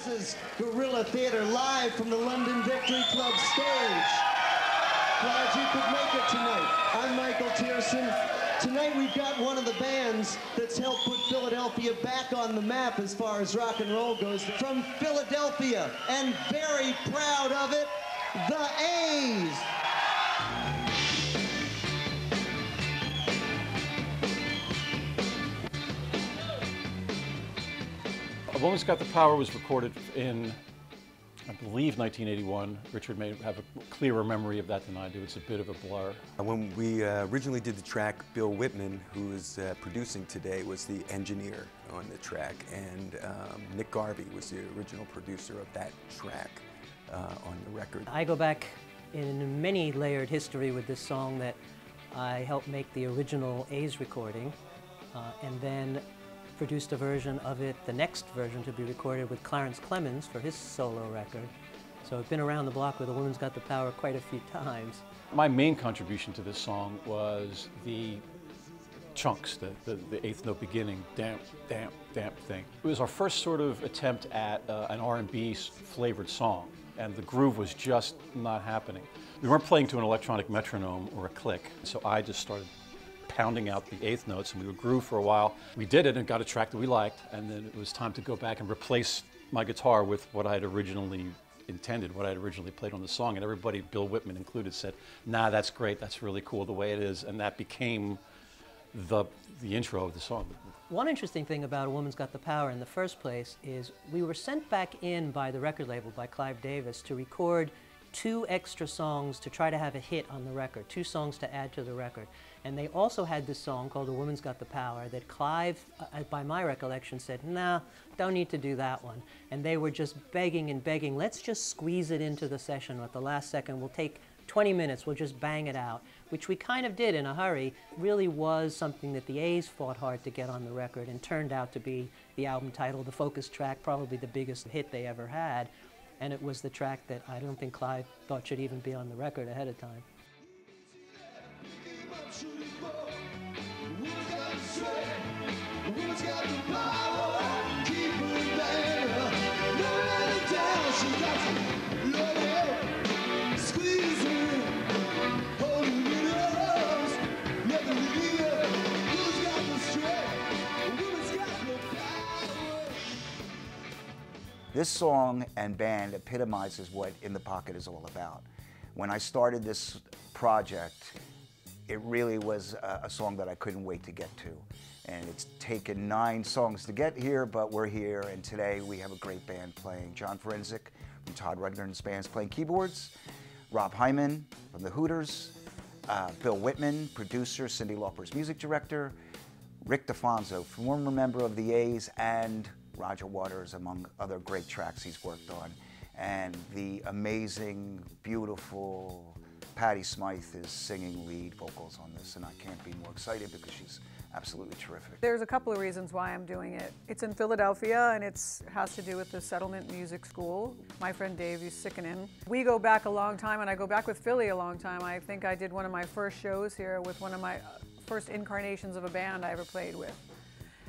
This is Guerrilla Theatre live from the London Victory Club stage. Glad you could make it tonight. I'm Michael Tierson. Tonight we've got one of the bands that's helped put Philadelphia back on the map as far as rock and roll goes. From Philadelphia, and very proud of it, the A's. A Woman's Got the Power was recorded in, I believe, 1981. Richard may have a clearer memory of that than I do. It's a bit of a blur. When we originally did the track, Bill Wittman, who is producing today, was the engineer on the track, and Nick Garvey was the original producer of that track on the record. I go back in many layered history with this song that I helped make the original A's recording, and then produced a version of it, the next version to be recorded with Clarence Clemens for his solo record. So I've been around the block with A Woman's Got the Power quite a few times. My main contribution to this song was the chunks, the eighth note beginning, damp, damp, damp thing. It was our first sort of attempt at an R&B flavored song, and the groove was just not happening. We weren't playing to an electronic metronome or a click, so I just started pounding out the eighth notes, and we would groove for a while. We did it and got a track that we liked, and then it was time to go back and replace my guitar with what I had originally intended, what I had originally played on the song, and everybody, Bill Wittman included, said, nah, that's great, that's really cool the way it is, and that became the intro of the song. One interesting thing about A Woman's Got the Power in the first place is we were sent back in by the record label, by Clive Davis, to record 2 extra songs to try to have a hit on the record, 2 songs to add to the record. And they also had this song called A Woman's Got the Power that Clive, by my recollection, said, nah, don't need to do that one. And they were just begging and begging, let's just squeeze it into the session at the last second. We'll take 20 minutes, we'll just bang it out, which we kind of did in a hurry. It really was something that the A's fought hard to get on the record and turned out to be the album title, the focus track, probably the biggest hit they ever had. And it was the track that I don't think Clive thought should even be on the record ahead of time. This song and band epitomizes what In the Pocket is all about. When I started this project, it really was a song that I couldn't wait to get to. And it's taken 9 songs to get here, but we're here, and today we have a great band playing. John Ferenzik from Todd Rundgren's band's playing keyboards, Rob Hyman from The Hooters, Bill Wittman, producer, Cyndi Lauper's music director, Rick Difonso, former member of the A's, and Roger Waters, among other great tracks he's worked on. And the amazing, beautiful Patti Smyth is singing lead vocals on this, and I can't be more excited because she's absolutely terrific. There's a couple of reasons why I'm doing it. It's in Philadelphia, and it has to do with the Settlement Music School. My friend Dave Uosikkinen. We go back a long time, and I go back with Philly a long time. I think I did one of my first shows here with one of my first incarnations of a band I ever played with.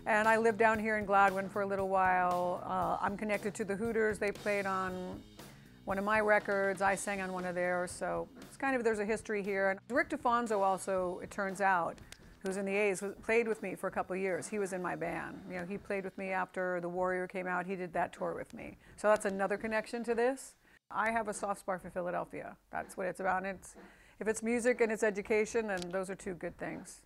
And I lived down here in Gladwin for a little while. I'm connected to the Hooters. They played on one of my records. I sang on one of theirs, so it's kind of, there's a history here. And Rick Difonso also, it turns out, who's in the A's, played with me for a couple of years. He was in my band. You know, he played with me after The Warrior came out. He did that tour with me. So that's another connection to this. I have a soft spot for Philadelphia. That's what it's about. And if it's music and it's education, then those are 2 good things.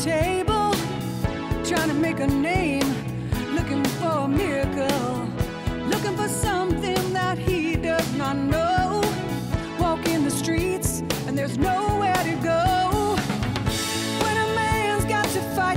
Table, trying to make a name, looking for a miracle, looking for something that he does not know. Walking the streets and there's nowhere to go. When a man's got to fight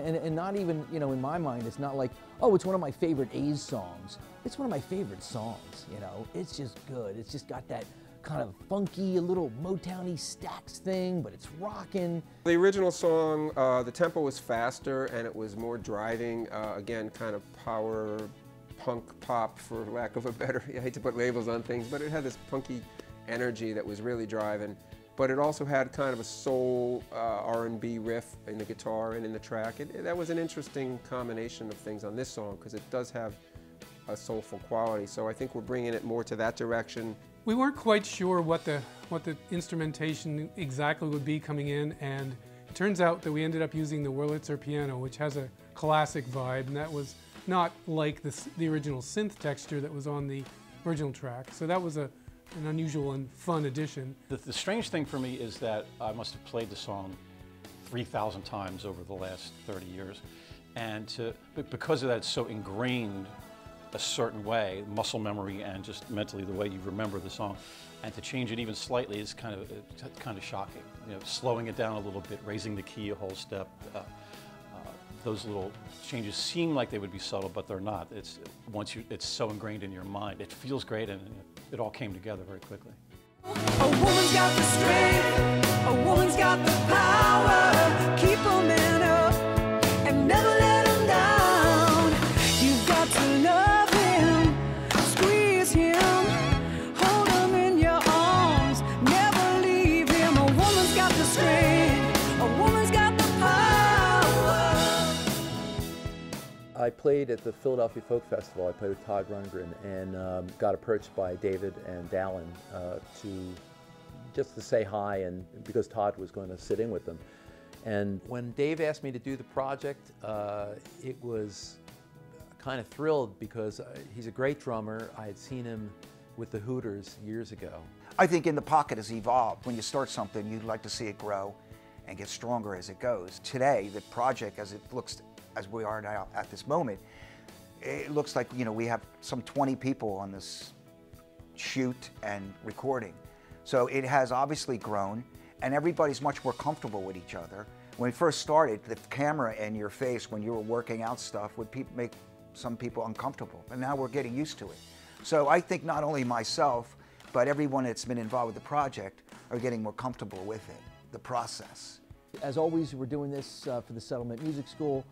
And not even, you know, in my mind, it's not like, oh, it's one of my favorite A's songs. It's one of my favorite songs, you know. It's just good. It's just got that kind of funky, a little Motown-y Stax thing, but it's rocking. The original song, the tempo was faster and it was more driving, again, kind of power punk pop, for lack of a better, I hate to put labels on things, but it had this punky energy that was really driving. But it also had kind of a soul R&B riff in the guitar and in the track. That was an interesting combination of things on this song because it does have a soulful quality. So I think we're bringing it more to that direction. We weren't quite sure what the instrumentation exactly would be coming in, and it turns out that we ended up using the Wurlitzer piano, which has a classic vibe, and that was not like the original synth texture that was on the original track. So that was an unusual and fun addition. The strange thing for me is that I must have played the song 3,000 times over the last 30 years, and because of that, it's so ingrained a certain way, muscle memory and just mentally the way you remember the song, and to change it even slightly is kind of shocking. You know, slowing it down a little bit, raising the key a whole step. Those little changes seem like they would be subtle, but they're not. It's so ingrained in your mind. It feels great, and it all came together very quickly. A woman's got the strength, a woman's got the power. Keep a man up and never let him down. You've got to love him, squeeze him, hold him in your arms, never leave him. A woman's got the strength, a woman's got the power. I played at the Philadelphia Folk Festival. I played with Todd Rundgren and got approached by David and DALLYN just to say hi, and because Todd was going to sit in with them. And when Dave asked me to do the project, it was kind of thrilled because he's a great drummer. I had seen him with the Hooters years ago. I think In the Pocket has evolved. When you start something, you'd like to see it grow and get stronger as it goes. Today, the project, as it looks, as we are now at this moment, it looks like, you know, we have some 20 people on this shoot and recording. So it has obviously grown, and everybody's much more comfortable with each other. When we first started, the camera in your face when you were working out stuff would make some people uncomfortable, and now we're getting used to it. So I think not only myself, but everyone that's been involved with the project are getting more comfortable with it, the process. As always, we're doing this for the Settlement Music School,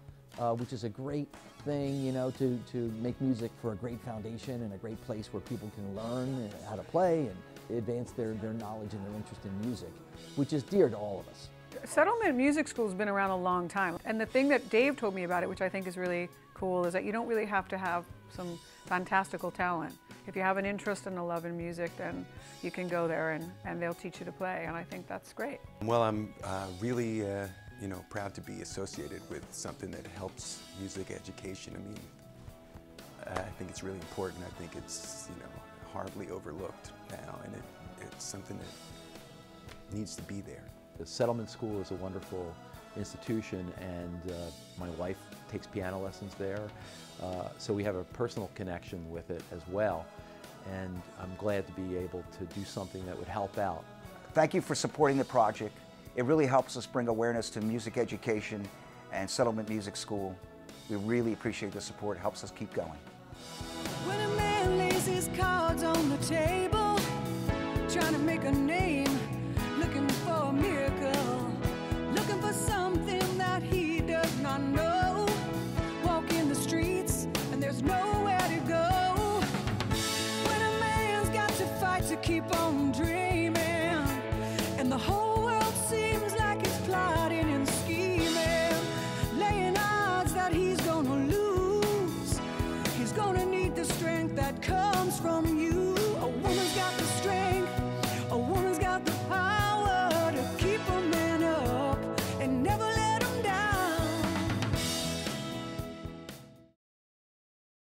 which is a great thing, you know, to make music for a great foundation and a great place where people can learn how to play and advance their knowledge and their interest in music, which is dear to all of us. Settlement Music School has been around a long time, and the thing that Dave told me about it, which I think is really cool, is that you don't really have to have some fantastical talent. If you have an interest and a love in music, then you can go there and they'll teach you to play, and I think that's great. Well, I'm really you know, proud to be associated with something that helps music education. I mean, I think it's really important. I think it's, you know, hardly overlooked now, and it's something that needs to be there. The Settlement School is a wonderful institution, and my wife takes piano lessons there, so we have a personal connection with it as well, and I'm glad to be able to do something that would help out. Thank you for supporting the project. It really helps us bring awareness to music education and Settlement Music School. We really appreciate the support. It helps us keep going. When a man lays his cards on the table, trying to make a name, looking for a miracle, looking for something that he does not know, walking the streets and there's nowhere to go. When a man's got to fight to keep on dreaming, and the whole